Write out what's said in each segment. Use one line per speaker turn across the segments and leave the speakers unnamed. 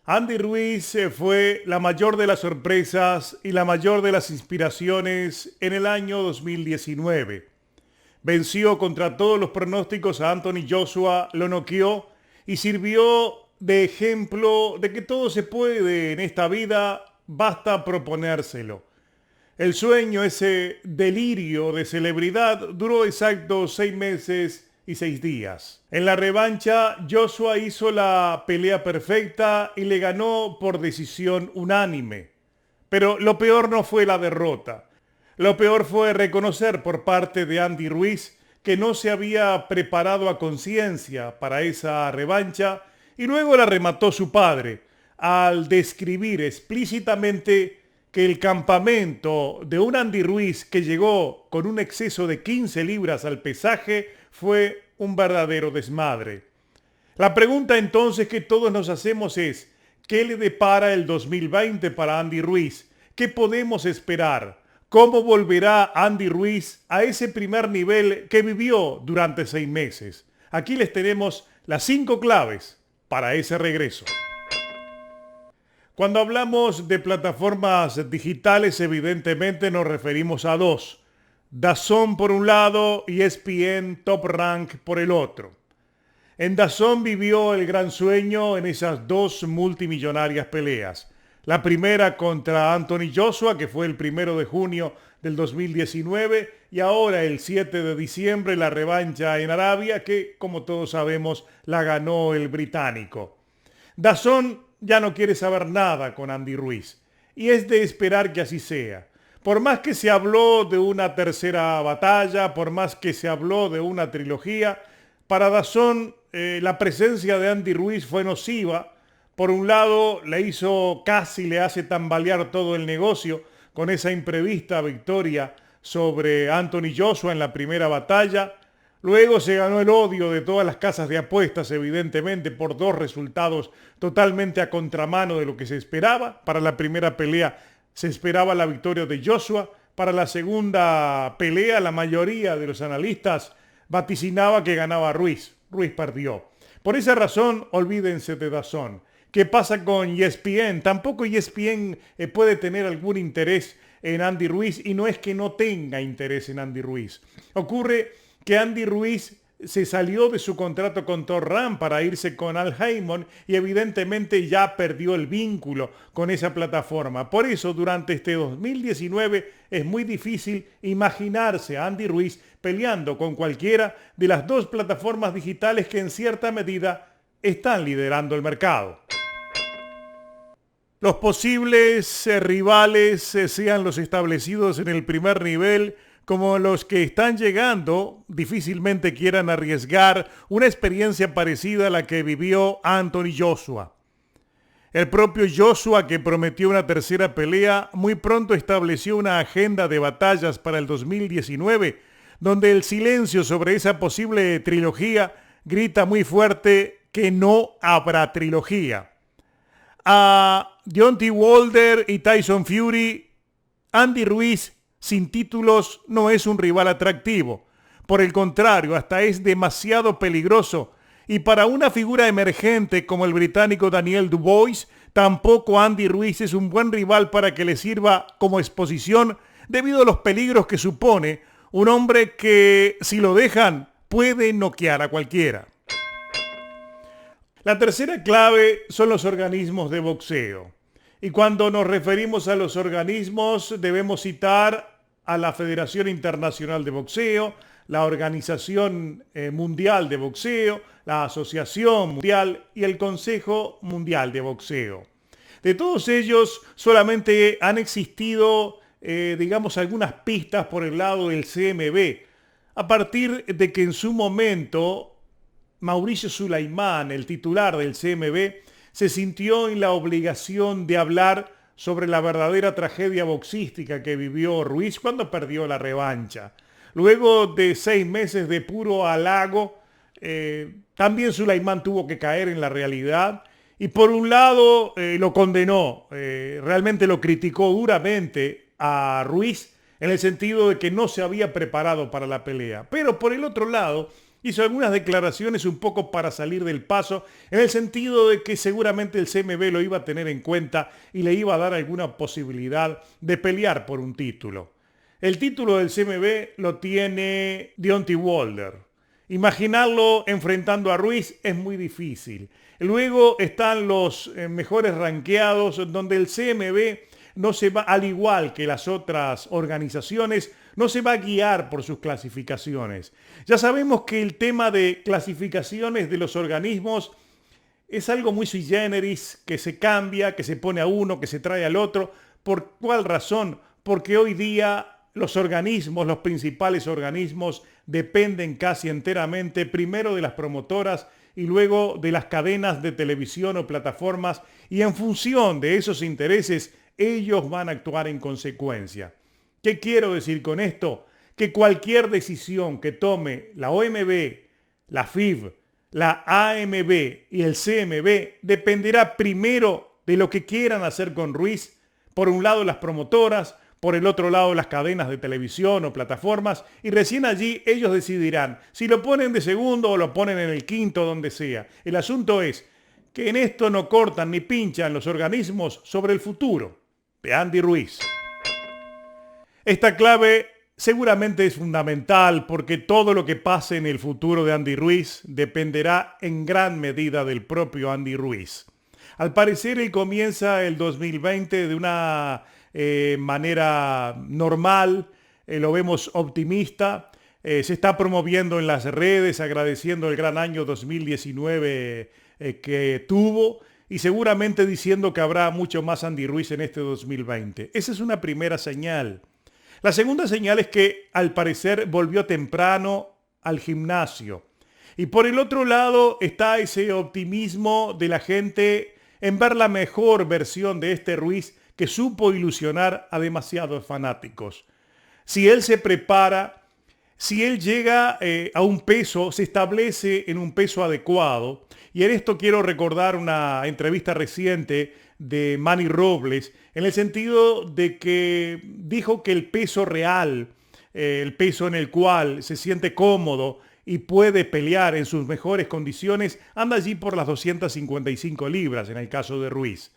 Andy Ruiz fue la mayor de las sorpresas y la mayor de las inspiraciones en el año 2019. Venció contra todos los pronósticos a Anthony Joshua, lo noqueó y sirvió de ejemplo de que todo se puede en esta vida, basta proponérselo. El sueño, ese delirio de celebridad, duró exactos 6 meses y 6 días. En la revancha, Joshua hizo la pelea perfecta y le ganó por decisión unánime. Pero lo peor no fue la derrota. Lo peor fue reconocer por parte de Andy Ruiz que no se había preparado a conciencia para esa revancha y luego la remató su padre al describir explícitamente que el campamento de un Andy Ruiz que llegó con un exceso de 15 libras al pesaje fue un verdadero desmadre. La pregunta entonces que todos nos hacemos es, ¿qué le depara el 2020 para Andy Ruiz? ¿Qué podemos esperar? ¿Cómo volverá Andy Ruiz a ese primer nivel que vivió durante 6 meses? Aquí les tenemos las 5 claves para ese regreso. Cuando hablamos de plataformas digitales, evidentemente nos referimos a dos. DAZN por un lado y ESPN Top Rank por el otro. En DAZN vivió el gran sueño en esas dos multimillonarias peleas. La primera contra Anthony Joshua, que fue el 1 de junio del 2019, y ahora el 7 de diciembre la revancha en Arabia, que como todos sabemos la ganó el británico. DAZN ya no quiere saber nada con Andy Ruiz, y es de esperar que así sea. Por más que se habló de una tercera batalla, por más que se habló de una trilogía, para DAZN la presencia de Andy Ruiz fue nociva. Por un lado, le hace tambalear todo el negocio con esa imprevista victoria sobre Anthony Joshua en la primera batalla. Luego se ganó el odio de todas las casas de apuestas, evidentemente, por dos resultados totalmente a contramano de lo que se esperaba. Para la primera pelea se esperaba la victoria de Joshua. Para la segunda pelea, la mayoría de los analistas vaticinaba que ganaba Ruiz. Ruiz perdió. Por esa razón, olvídense de DAZN. ¿Qué pasa con ESPN? Tampoco ESPN puede tener algún interés en Andy Ruiz, y no es que no tenga interés en Andy Ruiz. Ocurre que Andy Ruiz se salió de su contrato con Top Rank para irse con Al Haymon y evidentemente ya perdió el vínculo con esa plataforma. Por eso durante este 2019 es muy difícil imaginarse a Andy Ruiz peleando con cualquiera de las dos plataformas digitales que en cierta medida están liderando el mercado. Los posibles rivales, sean los establecidos en el primer nivel como los que están llegando, difícilmente quieran arriesgar una experiencia parecida a la que vivió Anthony Joshua. El propio Joshua, que prometió una tercera pelea, muy pronto estableció una agenda de batallas para el 2019, donde el silencio sobre esa posible trilogía grita muy fuerte que no habrá trilogía. A Deontay Wilder y Tyson Fury, Andy Ruiz sin títulos no es un rival atractivo. Por el contrario, hasta es demasiado peligroso. Y para una figura emergente como el británico Daniel Dubois, tampoco Andy Ruiz es un buen rival para que le sirva como exposición debido a los peligros que supone un hombre que, si lo dejan, puede noquear a cualquiera. La tercera clave son los organismos de boxeo. Y cuando nos referimos a los organismos, debemos citar a la Federación Internacional de Boxeo, la Organización Mundial de Boxeo, la Asociación Mundial y el Consejo Mundial de Boxeo. De todos ellos, solamente han existido, algunas pistas por el lado del CMB, a partir de que en su momento Mauricio Sulaimán, el titular del CMB, se sintió en la obligación de hablar sobre la verdadera tragedia boxística que vivió Ruiz cuando perdió la revancha. Luego de 6 meses de puro halago, también Sulaimán tuvo que caer en la realidad y por un lado lo condenó, realmente lo criticó duramente a Ruiz en el sentido de que no se había preparado para la pelea. Pero por el otro lado, hizo algunas declaraciones un poco para salir del paso, en el sentido de que seguramente el CMB lo iba a tener en cuenta y le iba a dar alguna posibilidad de pelear por un título. El título del CMB lo tiene Deontay Wilder. Imaginarlo enfrentando a Ruiz es muy difícil. Luego están los mejores rankeados, donde el CMB no se va, al igual que las otras organizaciones, no se va a guiar por sus clasificaciones. Ya sabemos que el tema de clasificaciones de los organismos es algo muy sui generis, que se cambia, que se pone a uno, que se trae al otro. ¿Por cuál razón? Porque hoy día los organismos, los principales organismos, dependen casi enteramente primero de las promotoras y luego de las cadenas de televisión o plataformas, y en función de esos intereses ellos van a actuar en consecuencia. ¿Qué quiero decir con esto? Que cualquier decisión que tome la OMB, la FIB, la AMB y el CMB dependerá primero de lo que quieran hacer con Ruiz. Por un lado las promotoras, por el otro lado las cadenas de televisión o plataformas, y recién allí ellos decidirán si lo ponen de segundo o lo ponen en el quinto, donde sea. El asunto es que en esto no cortan ni pinchan los organismos sobre el futuro de Andy Ruiz. Esta clave seguramente es fundamental porque todo lo que pase en el futuro de Andy Ruiz dependerá en gran medida del propio Andy Ruiz. Al parecer él comienza el 2020 de una manera normal, lo vemos optimista, se está promoviendo en las redes agradeciendo el gran año 2019 que tuvo, y seguramente diciendo que habrá mucho más Andy Ruiz en este 2020. Esa es una primera señal. La segunda señal es que al parecer volvió temprano al gimnasio. Y por el otro lado está ese optimismo de la gente en ver la mejor versión de este Ruiz que supo ilusionar a demasiados fanáticos. Si él se prepara, si él llega a un peso, se establece en un peso adecuado, y en esto quiero recordar una entrevista reciente de Manny Robles, en el sentido de que dijo que el peso real, el peso en el cual se siente cómodo y puede pelear en sus mejores condiciones, anda allí por las 255 libras en el caso de Ruiz.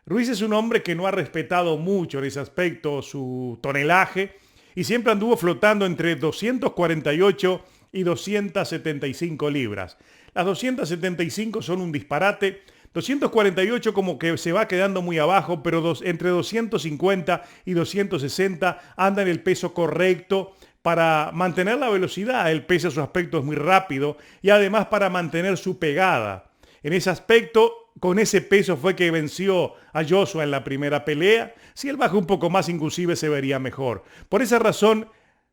Ruiz es un hombre que no ha respetado mucho en ese aspecto su tonelaje y siempre anduvo flotando entre 248 y 275 libras. Las 275 son un disparate, 248 como que se va quedando muy abajo, pero entre 250 y 260 anda en el peso correcto para mantener la velocidad. Él pese a su aspecto es muy rápido y además para mantener su pegada. En ese aspecto, con ese peso fue que venció a Joshua en la primera pelea. Si él baja un poco más, inclusive se vería mejor. Por esa razón,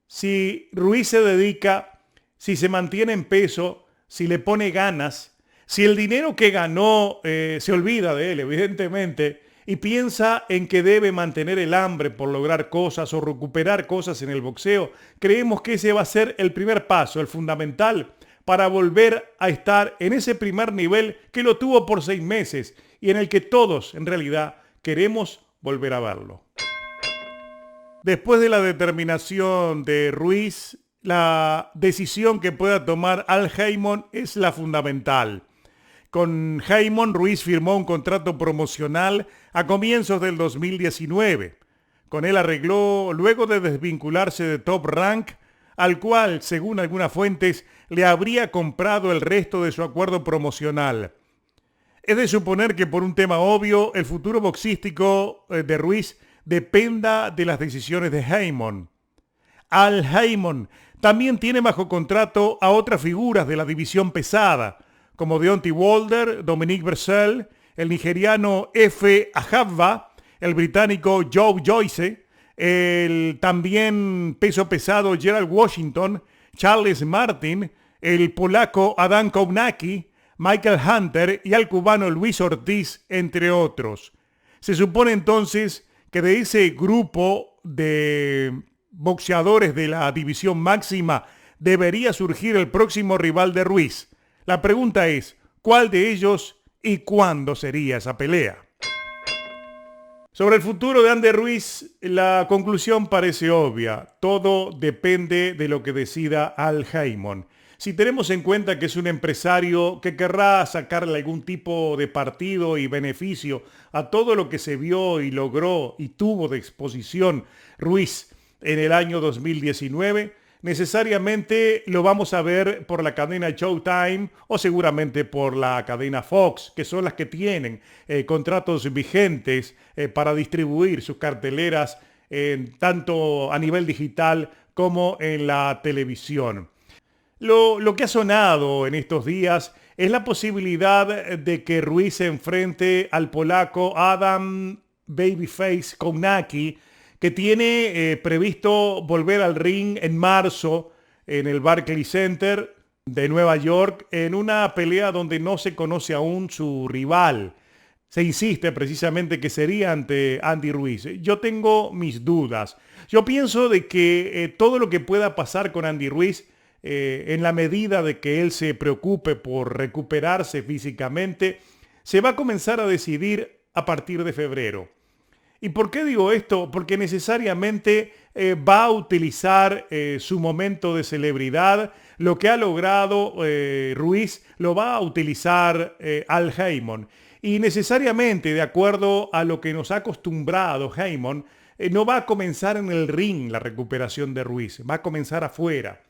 si Ruiz se dedica, si se mantiene en peso, si le pone ganas, si el dinero que ganó se olvida de él, evidentemente, y piensa en que debe mantener el hambre por lograr cosas o recuperar cosas en el boxeo, creemos que ese va a ser el primer paso, el fundamental, para volver a estar en ese primer nivel que lo tuvo por 6 meses y en el que todos, en realidad, queremos volver a verlo. Después de la determinación de Ruiz, la decisión que pueda tomar Al Haymon es la fundamental. Con Haymon, Ruiz firmó un contrato promocional a comienzos del 2019. Con él arregló, luego de desvincularse de Top Rank, al cual, según algunas fuentes, le habría comprado el resto de su acuerdo promocional. Es de suponer que por un tema obvio, el futuro boxístico de Ruiz dependa de las decisiones de Haymon. Al Haymon también tiene bajo contrato a otras figuras de la división pesada, como Deontay Wilder, Dominic Breazeale, el nigeriano Efe Ajagba, el británico Joe Joyce, el también peso pesado Gerald Washington, Charles Martin, el polaco Adam Kownacki, Michael Hunter y al cubano Luis Ortiz, entre otros. Se supone entonces que de ese grupo de boxeadores de la división máxima debería surgir el próximo rival de Ruiz. La pregunta es, ¿cuál de ellos y cuándo sería esa pelea? Sobre el futuro de Andy Ruiz, la conclusión parece obvia. Todo depende de lo que decida Al Haymon. Si tenemos en cuenta que es un empresario que querrá sacarle algún tipo de partido y beneficio a todo lo que se vio y logró y tuvo de exposición Ruiz en el año 2019, necesariamente lo vamos a ver por la cadena Showtime o seguramente por la cadena Fox, que son las que tienen contratos vigentes para distribuir sus carteleras tanto a nivel digital como en la televisión. Lo que ha sonado en estos días es la posibilidad de que Ruiz se enfrente al polaco Adam Babyface Kownacki, que tiene previsto volver al ring en marzo en el Barclays Center de Nueva York en una pelea donde no se conoce aún su rival. Se insiste precisamente que sería ante Andy Ruiz. Yo tengo mis dudas. Yo pienso de que todo lo que pueda pasar con Andy Ruiz, en la medida de que él se preocupe por recuperarse físicamente, se va a comenzar a decidir a partir de febrero. ¿Y por qué digo esto? Porque necesariamente va a utilizar su momento de celebridad. Lo que ha logrado Ruiz lo va a utilizar Al Haymon. Y necesariamente, de acuerdo a lo que nos ha acostumbrado Haymon, no va a comenzar en el ring la recuperación de Ruiz, va a comenzar afuera.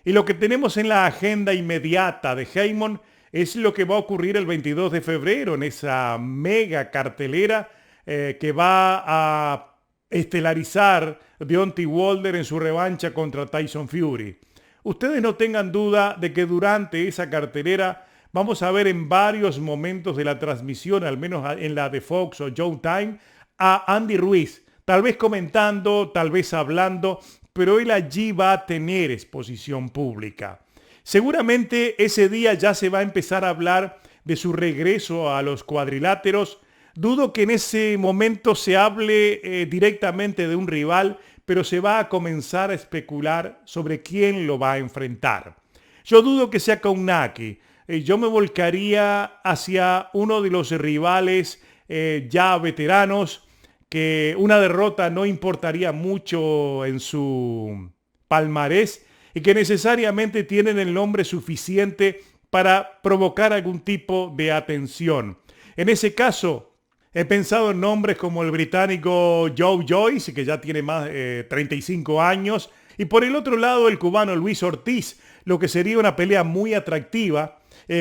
Y lo que tenemos en la agenda inmediata de Haymon es lo que va a ocurrir el 22 de febrero en esa mega cartelera que va a estelarizar Deontay Wilder en su revancha contra Tyson Fury. Ustedes no tengan duda de que durante esa cartelera vamos a ver en varios momentos de la transmisión, al menos en la de Fox o Showtime, a Andy Ruiz, tal vez comentando, tal vez hablando, pero él allí va a tener exposición pública. Seguramente ese día ya se va a empezar a hablar de su regreso a los cuadriláteros. Dudo que en ese momento se hable directamente de un rival, pero se va a comenzar a especular sobre quién lo va a enfrentar. Yo dudo que sea Kownacki. Yo me volcaría hacia uno de los rivales ya veteranos, que una derrota no importaría mucho en su palmarés y que necesariamente tienen el nombre suficiente para provocar algún tipo de atención. En ese caso, he pensado en nombres como el británico Joe Joyce, que ya tiene más de 35 años, y por el otro lado el cubano Luis Ortiz, lo que sería una pelea muy atractiva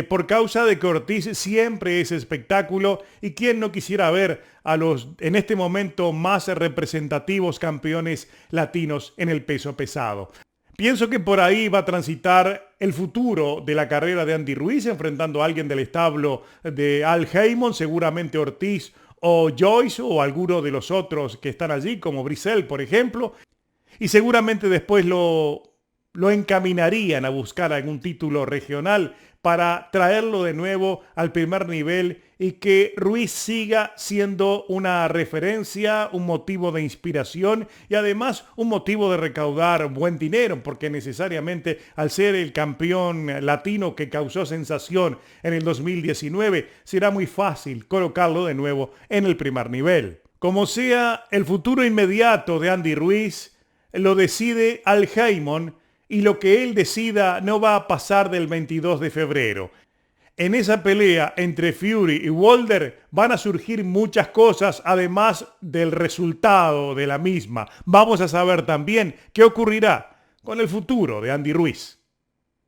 por causa de que Ortiz siempre es espectáculo y quién no quisiera ver a los en este momento más representativos campeones latinos en el peso pesado. Pienso que por ahí va a transitar el futuro de la carrera de Andy Ruiz, enfrentando a alguien del establo de Al Haymon, seguramente Ortiz o Joyce o alguno de los otros que están allí, como Brisel, por ejemplo. Y seguramente después lo encaminarían a buscar algún título regional para traerlo de nuevo al primer nivel y que Ruiz siga siendo una referencia, un motivo de inspiración y además un motivo de recaudar buen dinero, porque necesariamente al ser el campeón latino que causó sensación en el 2019, será muy fácil colocarlo de nuevo en el primer nivel. Como sea, el futuro inmediato de Andy Ruiz lo decide Al Haymon, y lo que él decida no va a pasar del 22 de febrero. En esa pelea entre Fury y Wilder van a surgir muchas cosas, además del resultado de la misma. Vamos a saber también qué ocurrirá con el futuro de Andy Ruiz.